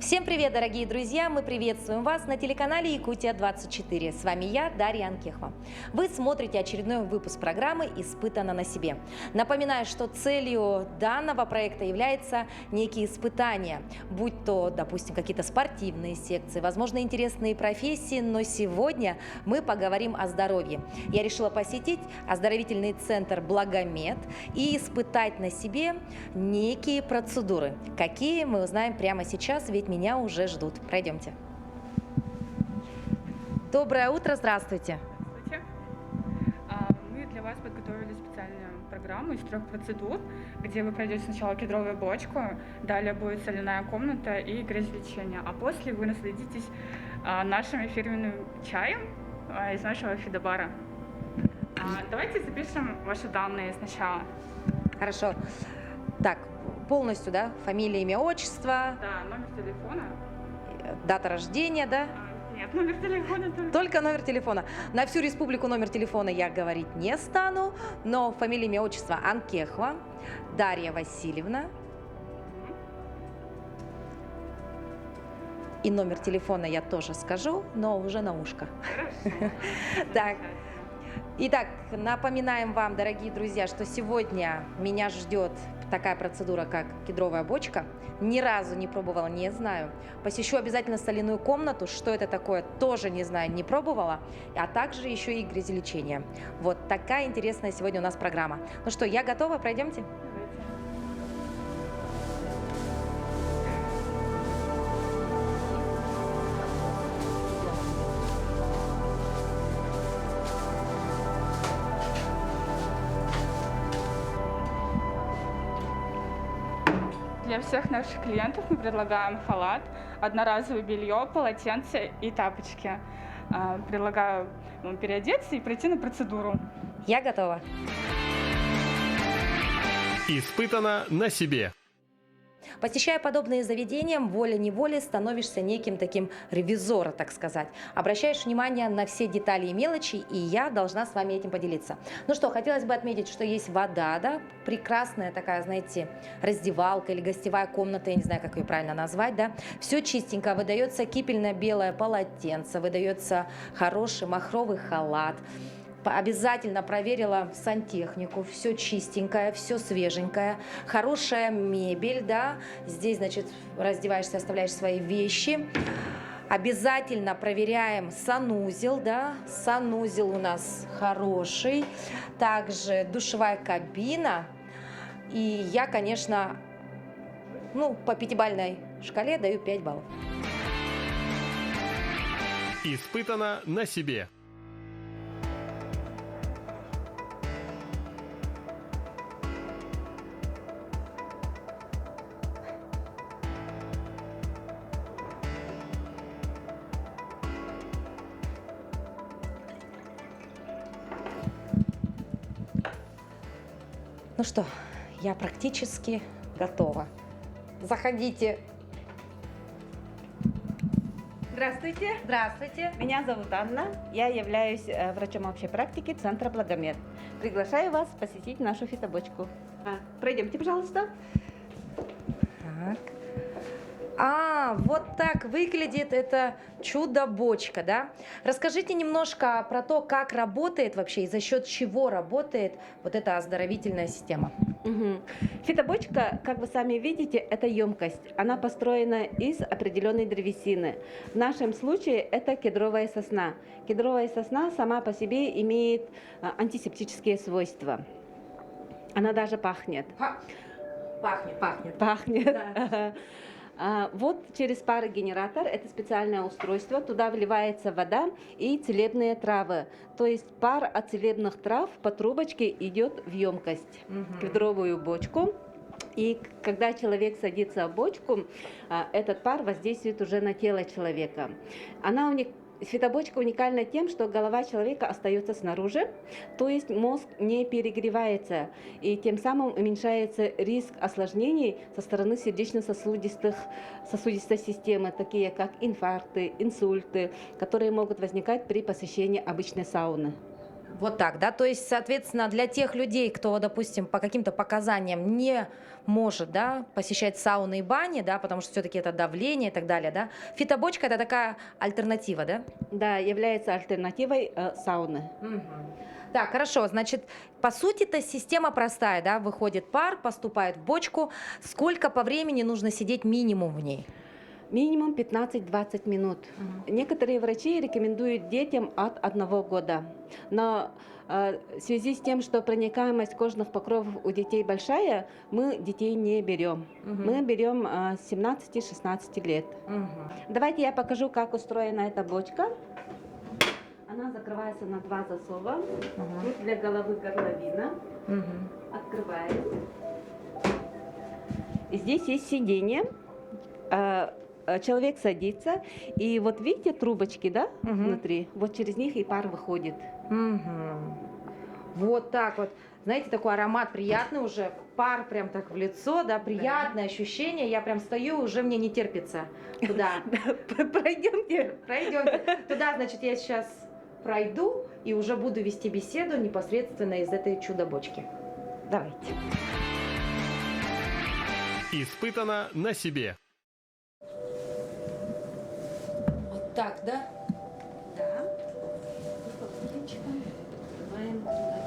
Всем привет, дорогие друзья! Мы приветствуем вас на телеканале Якутия-24. С вами я, Дарья Анкехова. Вы смотрите очередной выпуск программы «Испытано на себе». Напоминаю, что целью данного проекта является некие испытания, будь то, допустим, какие-то спортивные секции, возможно, интересные профессии, но сегодня мы поговорим о здоровье. Я решила посетить оздоровительный центр «Благомед» и испытать на себе некие процедуры. Какие, мы узнаем прямо сейчас, ведь меня уже ждут. Пройдемте. Доброе утро, здравствуйте. Здравствуйте. Мы для вас подготовили специальную программу из 3 процедур, где вы пройдете сначала кедровую бочку, далее будет соляная комната и грязелечение, а после вы насладитесь нашим фирменным чаем из нашего фидобара. Давайте запишем ваши данные сначала. Хорошо. Так, полностью, да? Фамилия, имя, отчество. Да, номер телефона. Дата рождения, да? Нет, номер телефона только. Только номер телефона. На всю республику номер телефона я говорить не стану, но фамилия, имя, отчество Анкехова Дарья Васильевна. И номер телефона я тоже скажу, но уже на ушко. Хорошо. Так. Итак, напоминаем вам, дорогие друзья, что сегодня меня ждет такая процедура, как кедровая бочка. Ни разу не пробовала, не знаю. Посещу обязательно соляную комнату. Что это такое, тоже не знаю, не пробовала. А также еще и грязелечение. Вот такая интересная сегодня у нас программа. Ну что, я готова, пройдемте? Для всех наших клиентов мы предлагаем халат, одноразовое белье, полотенце и тапочки. Предлагаю вам переодеться и пройти на процедуру. Я готова. Испытано на себе. Посещая подобные заведения, волей-неволей становишься неким таким ревизором, так сказать. Обращаешь внимание на все детали и мелочи, и я должна с вами этим поделиться. Ну что, хотелось бы отметить, что есть вода, да, прекрасная такая, знаете, раздевалка или гостевая комната, я не знаю, как ее правильно назвать, да. Все чистенько, выдается кипельно-белое полотенце, выдается хороший махровый халат. Обязательно проверила сантехнику, все чистенькое, все свеженькое, хорошая мебель, да, здесь, значит, раздеваешься, оставляешь свои вещи. Обязательно проверяем санузел, да, санузел у нас хороший, также душевая кабина. И я, конечно, по 5-бальной шкале даю 5 баллов. Испытано на себе. Ну что, я практически готова. Заходите. Здравствуйте, Здравствуйте. меня зовут Анна, я являюсь врачом общей практики Центра Благомед. Приглашаю вас посетить нашу фитобочку. Пройдемте, пожалуйста. Так. Вот так выглядит это чудо-бочка, да? Расскажите немножко про то, как работает вообще и за счет чего работает вот эта оздоровительная система. Фитобочка, как вы сами видите, это емкость. Она построена из определенной древесины. В нашем случае это кедровая сосна. Кедровая сосна сама по себе имеет антисептические свойства. Она даже пахнет. Пахнет. Пахнет. Да. Вот через парогенератор, это специальное устройство, туда вливается вода и целебные травы. То есть пар от целебных трав по трубочке идет в емкость, в кедровую бочку. И когда человек садится в бочку, этот пар воздействует уже на тело человека. Фитобочка уникальна тем, что голова человека остается снаружи, то есть мозг не перегревается, и тем самым уменьшается риск осложнений со стороны сердечно-сосудистой системы, такие как инфаркты, инсульты, которые могут возникать при посещении обычной сауны. Вот так, да? То есть, соответственно, для тех людей, кто, допустим, по каким-то показаниям не может, да, посещать сауны и бани, да, потому что все-таки это давление и так далее, да, фитобочка – это такая альтернатива, да? Да, является альтернативой сауны. Мгм. Так, хорошо, значит, по сути, это система простая, да, выходит пар, поступает в бочку. Сколько по времени нужно сидеть минимум в ней? Минимум 15-20 минут. Некоторые врачи рекомендуют детям от 1 года. Но в связи с тем, что проникаемость кожных покровов у детей большая, мы детей не берем. Мы берем 17-16 лет. Давайте я покажу, как устроена эта бочка. Она закрывается на 2 засова. Тут для головы горловина. Открываем. И здесь есть сиденье. Человек садится, и вот видите трубочки, да, внутри? Вот через них и пар выходит. Вот так вот. Знаете, такой аромат приятный уже, пар прям так в лицо, да, приятное ощущение. Я прям стою, уже мне не терпится. Туда. Пройдемте. Пройдемте. Туда, значит, я сейчас пройду и уже буду вести беседу непосредственно из этой чудо-бочки. Давайте. Испытано на себе. Вот так, да? Да. Открываем горловину.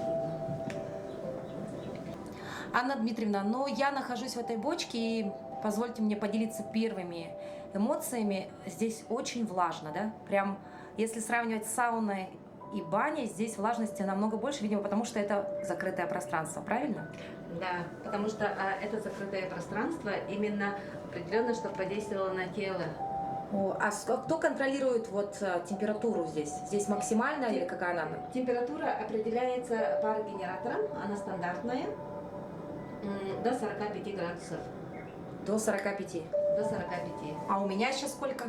Анна Дмитриевна, но я нахожусь в этой бочке, и позвольте мне поделиться первыми эмоциями. Здесь очень влажно, да? Прям, если сравнивать с сауной и баней, здесь влажности намного больше, видимо, потому что это закрытое пространство, правильно? Да, потому что это закрытое пространство именно определенно, чтобы подействовало на тело. Кто контролирует вот температуру здесь? Здесь максимальная или какая она? Температура определяется парогенератором, она стандартная, до 45 градусов. До 45. До 45. А у меня сейчас сколько?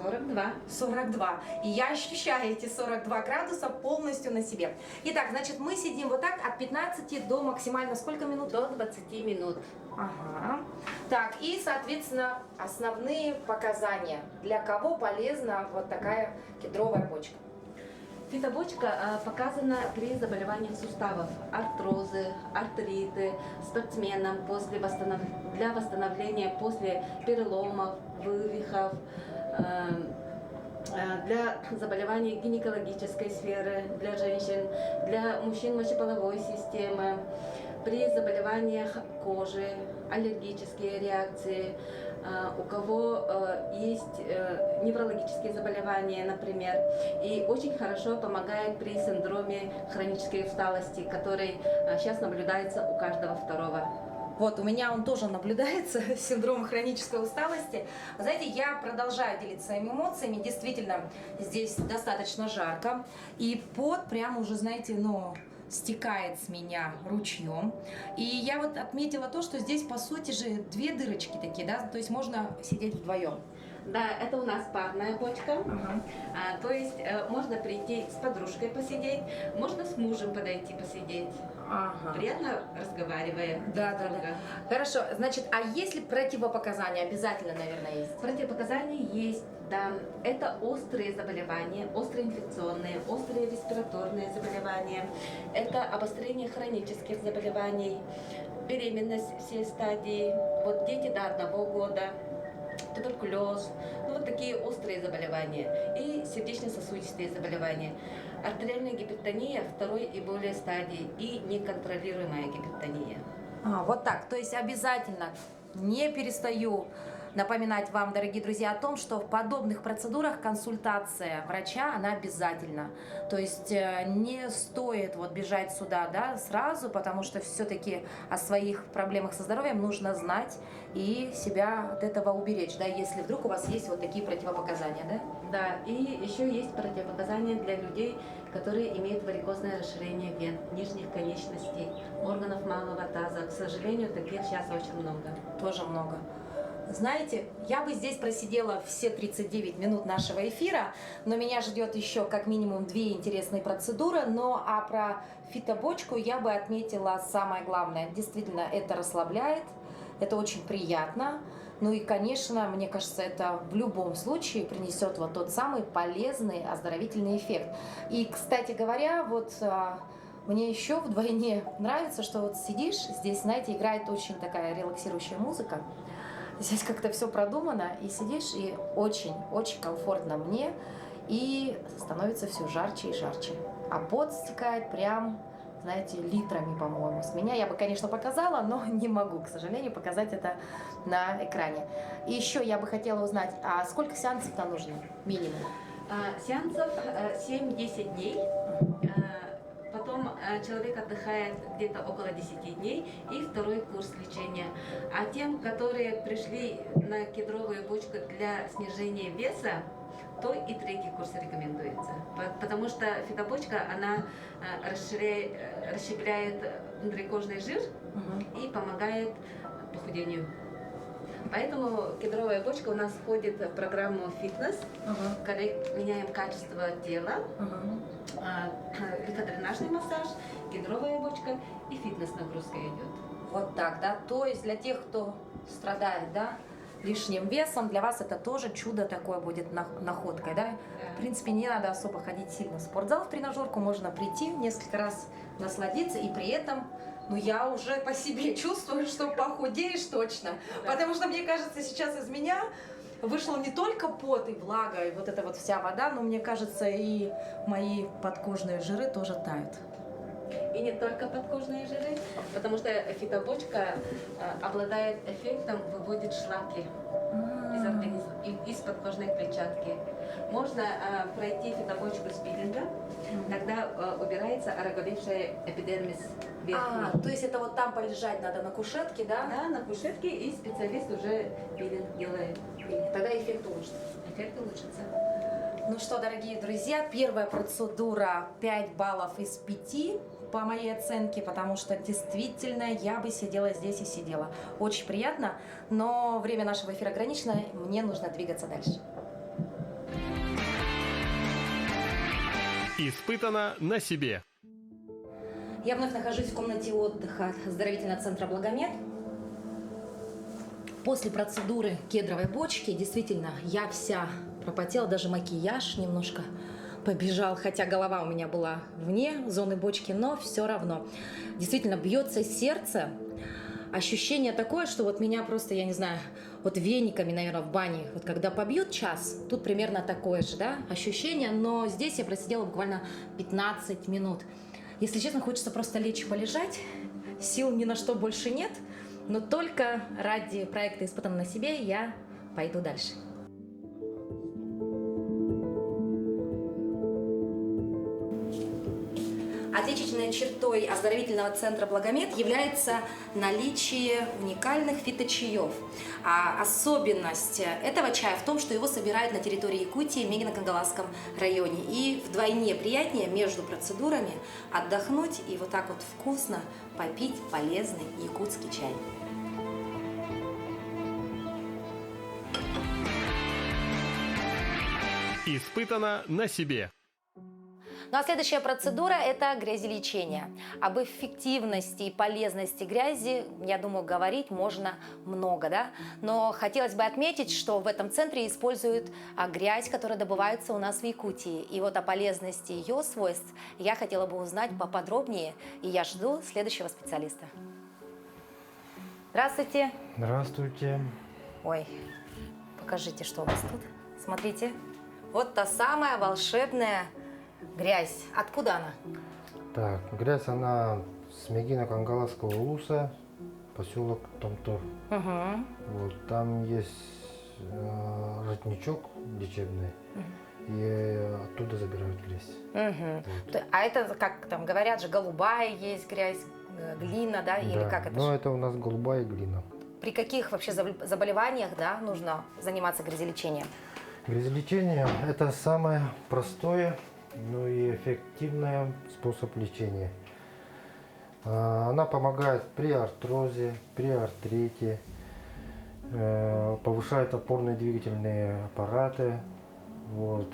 42. 42. И я ощущаю эти 42 градуса полностью на себе. Итак, значит, мы сидим вот так от 15 до максимально сколько минут? До 20 минут. Ага. Так, и, соответственно, основные показания. Для кого полезна вот такая кедровая бочка? Фитобочка показана при заболеваниях суставов, артрозы, артриты, спортсменам для восстановления после переломов, вывихов, для заболеваний гинекологической сферы, для женщин, для мужчин мочеполовой системы, при заболеваниях кожи, аллергические реакции, у кого есть неврологические заболевания, например, и очень хорошо помогает при синдроме хронической усталости, который сейчас наблюдается у каждого второго. Вот, у меня он тоже наблюдается, синдром хронической усталости. Вы знаете, я продолжаю делиться своими эмоциями. Действительно, здесь достаточно жарко. И пот прям уже, знаете, стекает с меня ручьем. И я вот отметила то, что здесь, по сути же, 2 дырочки такие, да, то есть можно сидеть вдвоем. Да, это у нас парная бочка. То есть можно прийти с подружкой посидеть, можно с мужем подойти посидеть. Приятно разговаривая. Да. Хорошо, значит, а есть ли противопоказания? Обязательно, наверное, есть. Противопоказания есть, да. Это острые заболевания, острые инфекционные, острые респираторные заболевания. Это обострение хронических заболеваний, беременность все стадии, вот дети до 1 года, туберкулез, вот такие острые заболевания и сердечно-сосудистые заболевания. Артериальная гипертония 2 и более стадии и неконтролируемая гипертония. Вот так, то есть обязательно не перестаю напоминать вам, дорогие друзья, о том, что в подобных процедурах консультация врача, она обязательна. То есть не стоит вот бежать сюда, да, сразу, потому что все-таки о своих проблемах со здоровьем нужно знать и себя от этого уберечь, да, если вдруг у вас есть вот такие противопоказания, да? Да, и еще есть противопоказания для людей, которые имеют варикозное расширение вен, нижних конечностей, органов малого таза. К сожалению, таких сейчас очень много. Тоже много. Знаете, я бы здесь просидела все 39 минут нашего эфира, но меня ждет еще как минимум 2 интересные процедуры. А про фитобочку я бы отметила самое главное. Действительно, это расслабляет, это очень приятно. Ну и, конечно, мне кажется, это в любом случае принесет вот тот самый полезный оздоровительный эффект. И, кстати говоря, вот мне еще вдвойне нравится, что вот сидишь, здесь, знаете, играет очень такая релаксирующая музыка. Здесь как-то все продумано, и сидишь, и очень-очень комфортно мне, и становится все жарче и жарче. А пот стекает прям, знаете, литрами, по-моему, с меня. Я бы, конечно, показала, но не могу, к сожалению, показать это на экране. И еще я бы хотела узнать, а сколько сеансов-то нужно минимум? Сеансов 7-10 дней. Потом человек отдыхает где-то около 10 дней и второй курс лечения. А тем, которые пришли на кедровую бочку для снижения веса, то и третий курс рекомендуется. Потому что фитобочка, она расщепляет внутрикожный жир и помогает похудению. Поэтому кедровая бочка у нас входит в программу фитнес, меняем качество тела, лимфодренажный массаж, кедровая бочка и фитнес-нагрузка идет. Вот так, да? То есть для тех, кто страдает, да, лишним весом, для вас это тоже чудо такое будет находкой, да? В принципе, не надо особо ходить сильно в спортзал, в тренажерку, можно прийти несколько раз насладиться, и при этом, ну, я уже по себе чувствую, что похудеешь точно, потому что, мне кажется, сейчас из меня вышел не только пот и влага, и вот эта вот вся вода, но, мне кажется, и мои подкожные жиры тоже тают. И не только подкожные жиры, потому что фитобочка обладает эффектом, выводит шлаки из организма, из подкожной клетчатки. Можно пройти фитобочку с пилингом, тогда убирается ороговевшая эпидермис верхний. То есть это вот там полежать надо на кушетке, да? Да, на кушетке, и специалист уже пилинг делает. Тогда эффект улучшится. Эффект улучшится. Ну что, дорогие друзья, первая процедура 5 баллов из 5 по моей оценке, потому что действительно я бы сидела здесь и сидела. Очень приятно, но время нашего эфира ограничено, мне нужно двигаться дальше. Испытано на себе. Я вновь нахожусь в комнате отдыха оздоровительного центра «Благомед». После процедуры кедровой бочки, действительно, я вся пропотела, даже макияж немножко побежал, хотя голова у меня была вне зоны бочки, но все равно. Действительно, бьется сердце. Ощущение такое, что вот меня просто, я не знаю, вот вениками, наверное, в бане, вот когда побьют час, тут примерно такое же, да, ощущение, но здесь я просидела буквально 15 минут. Если честно, хочется просто лечь и полежать, сил ни на что больше нет, но только ради проекта «Испытано на себе» я пойду дальше. Отличительной чертой оздоровительного центра «Благомед» является наличие уникальных фиточаев. А особенность этого чая в том, что его собирают на территории Якутии в Мегино-Кангаласском районе. И вдвойне приятнее между процедурами отдохнуть и вот так вот вкусно попить полезный якутский чай. Испытано на себе. Ну а следующая процедура – это грязелечение. Об эффективности и полезности грязи, я думаю, говорить можно много, да? Но хотелось бы отметить, что в этом центре используют грязь, которая добывается у нас в Якутии. И вот о полезности ее свойств я хотела бы узнать поподробнее, и я жду следующего специалиста. Здравствуйте. Здравствуйте. Ой, покажите, что у вас тут. Смотрите, вот та самая волшебная грязь. Откуда она? Так, грязь, она с Мегино-Кангаласского улуса, поселок Томтор. Вот, там есть родничок лечебный, и оттуда забирают грязь. Вот. А это, как там говорят же, голубая есть грязь, глина, да? Или Да, как это? но это у нас голубая глина. При каких вообще заболеваниях, да, нужно заниматься грязелечением? Грязелечение – это самое простое, но и эффективный способ лечения. Она помогает при артрозе, при артрите, повышает опорные двигательные аппараты, вот,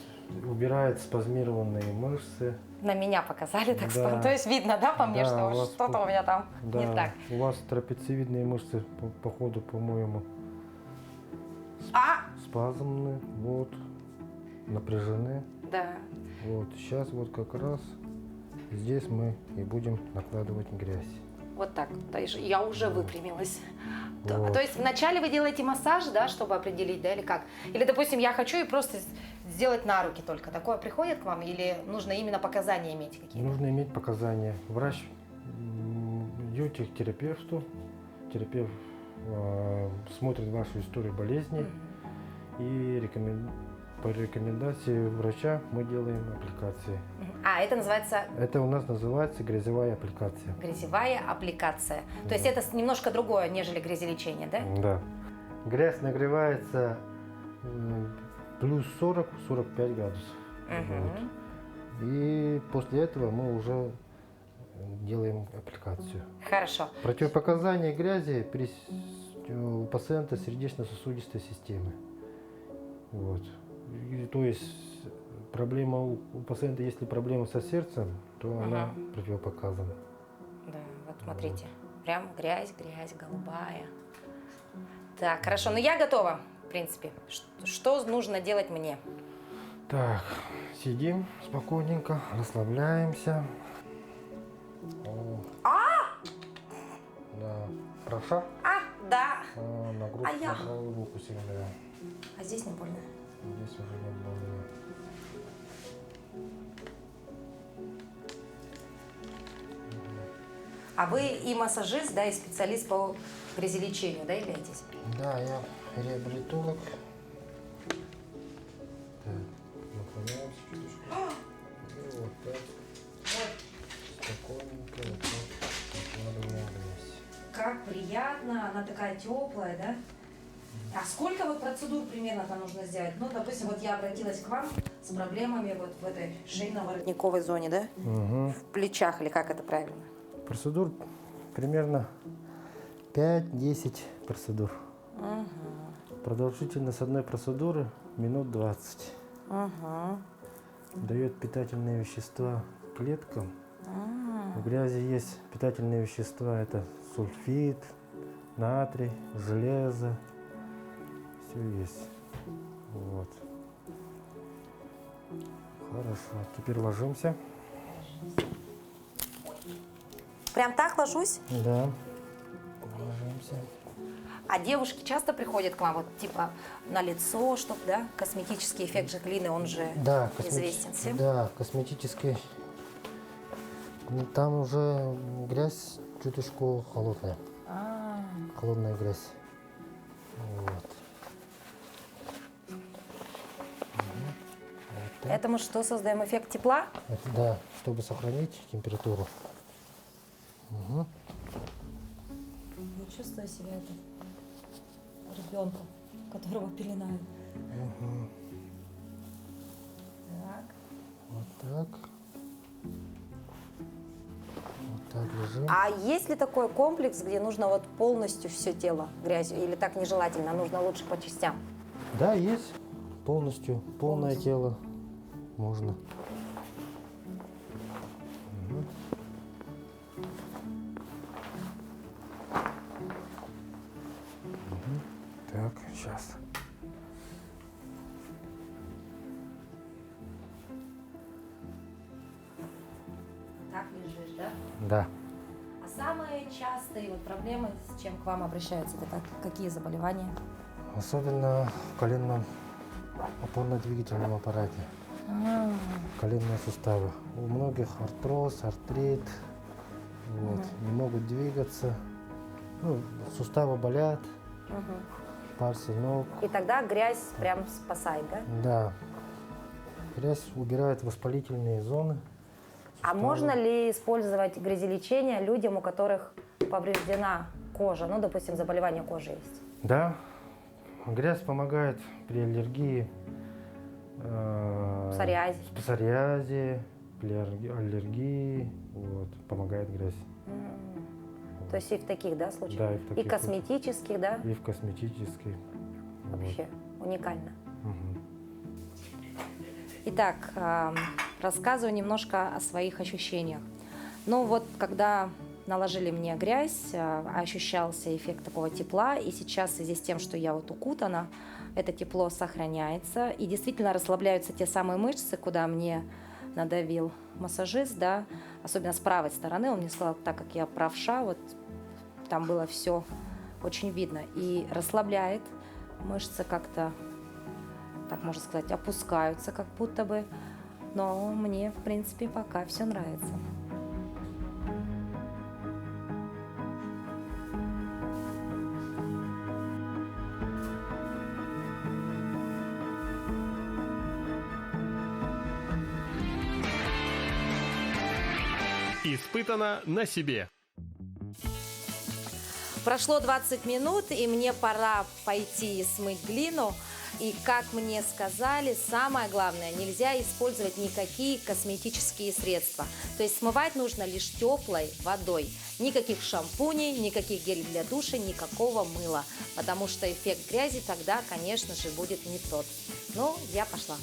убирает спазмированные мышцы. На меня показали, так Да. сказать. То есть видно, да, по мне, Да, что у вас что-то у меня там Да, не так. у вас трапециевидные мышцы, по ходу, по-моему, спазмны, вот, напряжены. Да. Вот, сейчас вот как раз здесь мы и будем накладывать грязь. Вот так. То есть я уже выпрямилась. Вот. То есть вначале вы делаете массаж, да, чтобы определить, да, или как? Или, допустим, я хочу и просто сделать на руки только. Такое приходит к вам или нужно именно показания иметь какие-то? Нужно иметь показания. Врач идете к терапевту, терапевт смотрит вашу историю болезни и по рекомендации врача мы делаем аппликации. А, это называется Это у нас называется грязевая аппликация. грязевая аппликация. То есть это немножко другое, нежели грязелечение, да? Да. Грязь нагревается плюс 40-45 градусов. Вот. И после этого мы уже делаем аппликацию. Хорошо. Противопоказания грязи у пациента сердечно-сосудистой системы. Вот. И, то есть проблема у пациента, если проблема со сердцем, то она противопоказана. Да, вот смотрите. Прям грязь, голубая. Так, хорошо. Ну я готова, в принципе. Что нужно делать мне? Так, сидим спокойненько, расслабляемся. Да. Правша? Да. На я? правую руку сильно. А здесь не больно? Здесь уже не больно. А вы и массажист, да, и специалист по грязелечению, да, являетесь? Да, я реабилитолог. Так, наклоняемся чуточку. И вот так. Спокойненько вот так накладываем грязь. Как приятно, она такая теплая, да? А сколько вот процедур примерно там нужно сделать? Ну, допустим, вот я обратилась к вам с проблемами вот в этой шейно-воротниковой зоне, да? Угу. В плечах, или как это правильно? Процедур примерно 5-10 процедур. Продолжительность одной процедуры минут 20. Дает питательные вещества клеткам. В грязи есть питательные вещества, это сульфид, натрий, железо. Все есть. Вот. Хорошо. Теперь ложимся. Прям так ложусь? Да. Ложимся. А девушки часто приходят к вам, вот типа на лицо, чтобы, да, косметический эффект Жаклины, он же Да, известен всем? Да, косметический. Там уже грязь чуточку холодная. Холодная грязь. Вот. Это мы что, создаем эффект тепла? Это, да, чтобы сохранить температуру. Угу. Я чувствую себя ребенком, которого пеленают. Так. Вот так. Вот так лежим. А есть ли такой комплекс, где нужно вот полностью все тело грязью? Или так нежелательно, нужно лучше по частям? Да, есть. Полностью. Полное тело можно. Мгм. Мгм. Так, сейчас. Так лежишь, да? Да. А самые частые вот проблемы, с чем к вам обращаются, это какие заболевания? Особенно в коленном опорно-двигательном аппарате. Коленные суставы. У многих артроз, артрит. Вот, не могут двигаться. Ну, суставы болят, пальцы ног. И тогда грязь прям спасает, да? Да. Грязь убирает воспалительные зоны. А можно ли использовать грязелечение людям, у которых повреждена кожа? Ну, допустим, заболевание кожи есть. Да. Грязь помогает при аллергии. Псориазе. Псориазе, при аллергии. Вот, помогает грязь. То есть и в таких, да, случаях? Да, и в таких И косметических, да? И в косметической. Вообще уникально. Мгм. Итак, рассказываю немножко о своих ощущениях. Ну вот, когда наложили мне грязь, ощущался эффект такого тепла, и сейчас в связи с тем, что я вот укутана, это тепло сохраняется. И действительно расслабляются те самые мышцы, куда мне надавил массажист, да, особенно с правой стороны. Он мне сказал, так как я правша, вот там было все очень видно. И расслабляет, мышцы как-то, так можно сказать, опускаются как будто бы. Но мне, в принципе, пока все нравится. Испытано на себе. Прошло 20 минут, и мне пора пойти и смыть глину. И, как мне сказали, самое главное, нельзя использовать никакие косметические средства. То есть смывать нужно лишь теплой водой. Никаких шампуней, никаких гелей для душа, никакого мыла. Потому что эффект грязи тогда, конечно же, будет не тот. Ну, я пошла.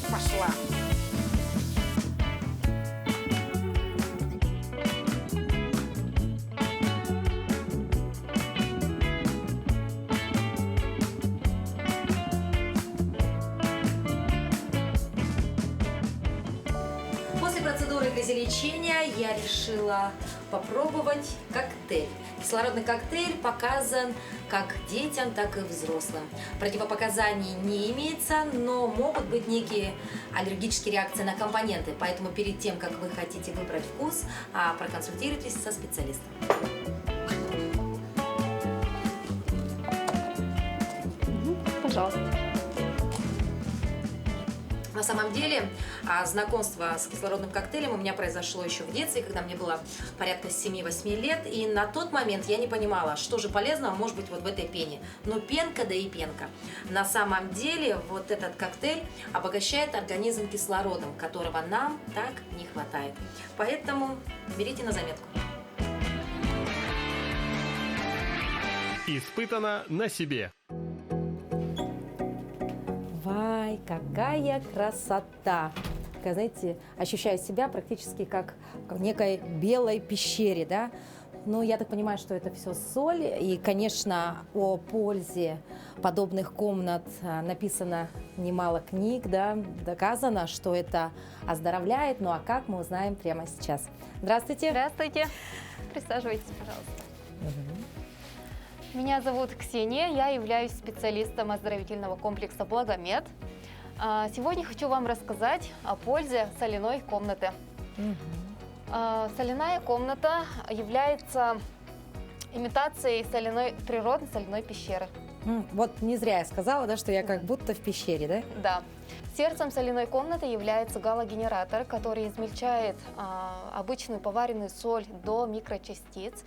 Пошла. После процедуры газелечения я решила попробовать коктейль. Кислородный коктейль показан как детям, так и взрослым. Противопоказаний не имеется, но могут быть некие аллергические реакции на компоненты. Поэтому перед тем, как вы хотите выбрать вкус, проконсультируйтесь со специалистом. Пожалуйста. На самом деле, знакомство с кислородным коктейлем у меня произошло еще в детстве, когда мне было порядка 7-8 лет. И на тот момент я не понимала, что же полезного может быть вот в этой пене. Но пенка, да и пенка. На самом деле, вот этот коктейль обогащает организм кислородом, которого нам так не хватает. Поэтому берите на заметку. Испытано на себе. Вай, какая красота! Такая, знаете, ощущаю себя практически как в некой белой пещере, да? Ну, я так понимаю, что это все соль. И, конечно, о пользе подобных комнат написано немало книг, да? Доказано, что это оздоровляет. Ну, а как, мы узнаем прямо сейчас. Здравствуйте. Здравствуйте. Присаживайтесь, пожалуйста. Меня зовут Ксения, я являюсь специалистом оздоровительного комплекса «Благомед». Сегодня хочу вам рассказать о пользе соляной комнаты. Соляная комната является имитацией природной соляной пещеры. Вот не зря я сказала, да, что я как будто в пещере, да? Да. Сердцем соляной комнаты является галогенератор, который измельчает обычную поваренную соль до микрочастиц.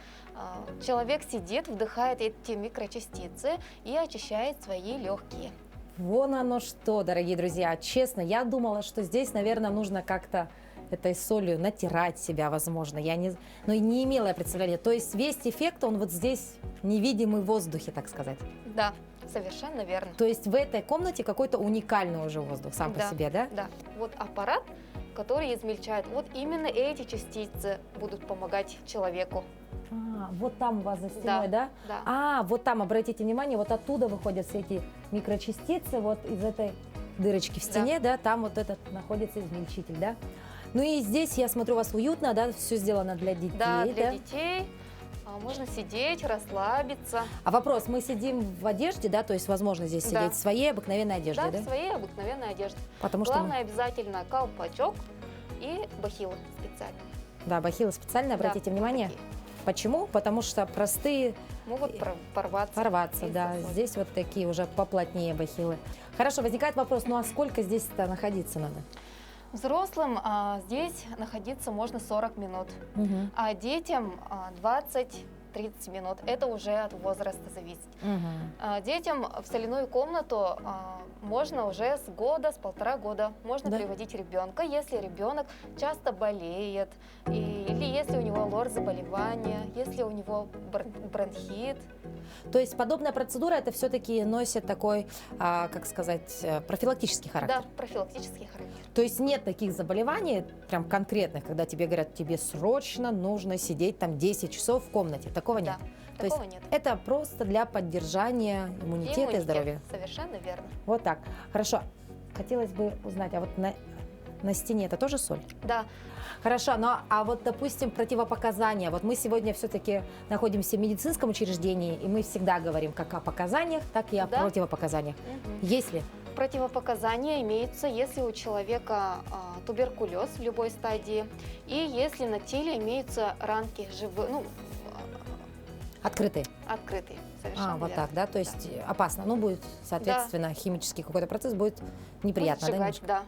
Человек сидит, вдыхает эти микрочастицы и очищает свои легкие. Вон оно что, дорогие друзья. Честно, я думала, что здесь, наверное, нужно как-то этой солью натирать себя, возможно. Но и не имела я представления. То есть весь эффект, он вот здесь невидимый в воздухе, так сказать. Да, совершенно верно. То есть в этой комнате какой-то уникальный уже воздух сам по себе, да? Да. Вот аппарат, который измельчает, вот именно эти частицы будут помогать человеку. Вот там у вас за стеной, да? Да. Вот там, обратите внимание, вот оттуда выходят все эти микрочастицы, вот из этой дырочки в стене, да, там вот этот находится измельчитель, да? Ну и здесь, я смотрю, у вас уютно, да, все сделано для детей, да? Для детей. Можно сидеть, расслабиться. А вопрос, мы сидим в одежде, да, то есть возможно здесь сидеть в своей обыкновенной одежде, да? Да, в своей обыкновенной одежде. Потому Главное, обязательно колпачок и бахилы специальные. Да, бахилы специальные, обратите внимание. Такие. Почему? Потому что простые могут порваться. Порваться, да. Здесь вот такие уже поплотнее бахилы. Хорошо, возникает вопрос, ну а сколько здесь-то находиться надо? Взрослым здесь находиться можно 40 минут, а детям 20-30 минут. Это уже от возраста зависит. Детям в соляную комнату можно уже с года, с 1,5 года. Можно приводить ребенка, если ребенок часто болеет, или если у него лор-заболевание, если у него бронхит. То есть подобная процедура это все-таки носит такой, как сказать, профилактический характер. Да, профилактический характер. То есть нет таких заболеваний прям конкретных, когда тебе говорят, тебе срочно нужно сидеть там 10 часов в комнате. Такого нет. Да, То есть такого нет. это просто для поддержания иммунитета и здоровья. Совершенно верно. Вот так. Хорошо. Хотелось бы узнать, а вот на стене это тоже соль? Да, Хорошо, но а вот, допустим, противопоказания. Вот мы сегодня все-таки находимся в медицинском учреждении, и мы всегда говорим как о показаниях, так и о Да. противопоказаниях. Мгм. Есть ли? Противопоказания имеются, если у человека туберкулез в любой стадии, и если на теле имеются ранки Открытые. открытые. Совершенно Вот верно. так, да? То есть опасно. Ну, будет, соответственно, химический какой-то процесс, будет неприятно, Будет да? сжигать, да,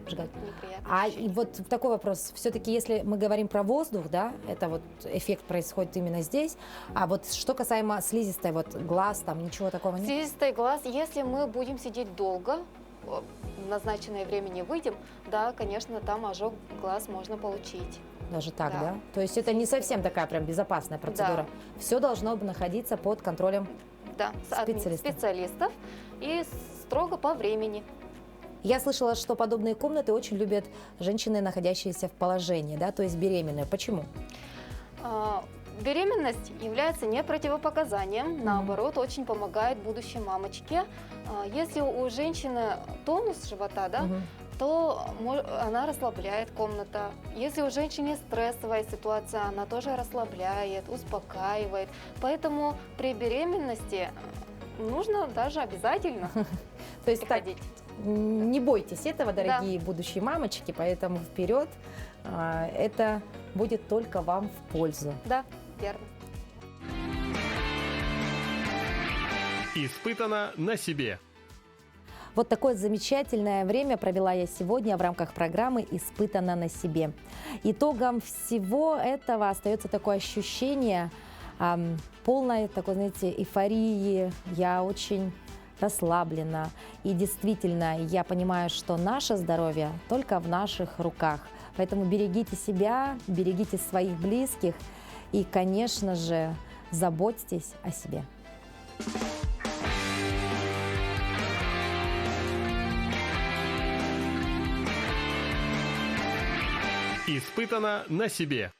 Сжигать. неприятно. И вот такой вопрос. Все-таки, если мы говорим про воздух, да, это вот эффект происходит именно здесь. А вот что касаемо слизистой, вот глаз, там ничего такого нет? Слизистый глаз, если мы будем сидеть долго, в назначенное время не выйдем, да, конечно, там ожог глаз можно получить. Даже так, да? Да. То есть это не совсем такая прям безопасная процедура. Все должно находиться под контролем. Да, специалистов и строго по времени. Я слышала, что подобные комнаты очень любят женщины, находящиеся в положении, да, то есть беременные. Почему? Беременность является не противопоказанием, наоборот, очень помогает будущей мамочке. Если у женщины тонус живота, да, Мгм. то она расслабляет комната. Если у женщины стрессовая ситуация, она тоже расслабляет, успокаивает. Поэтому при беременности нужно даже обязательно То есть так, приходить. не бойтесь этого, дорогие будущие мамочки, поэтому вперед, это будет только вам в пользу. Да, верно. Испытано на себе. Вот такое замечательное время провела я сегодня в рамках программы «Испытано на себе». Итогом всего этого остается такое ощущение полной такой, знаете, эйфории. Я очень расслаблена. И действительно, я понимаю, что наше здоровье только в наших руках. Поэтому берегите себя, берегите своих близких и, конечно же, заботьтесь о себе. Испытано на себе.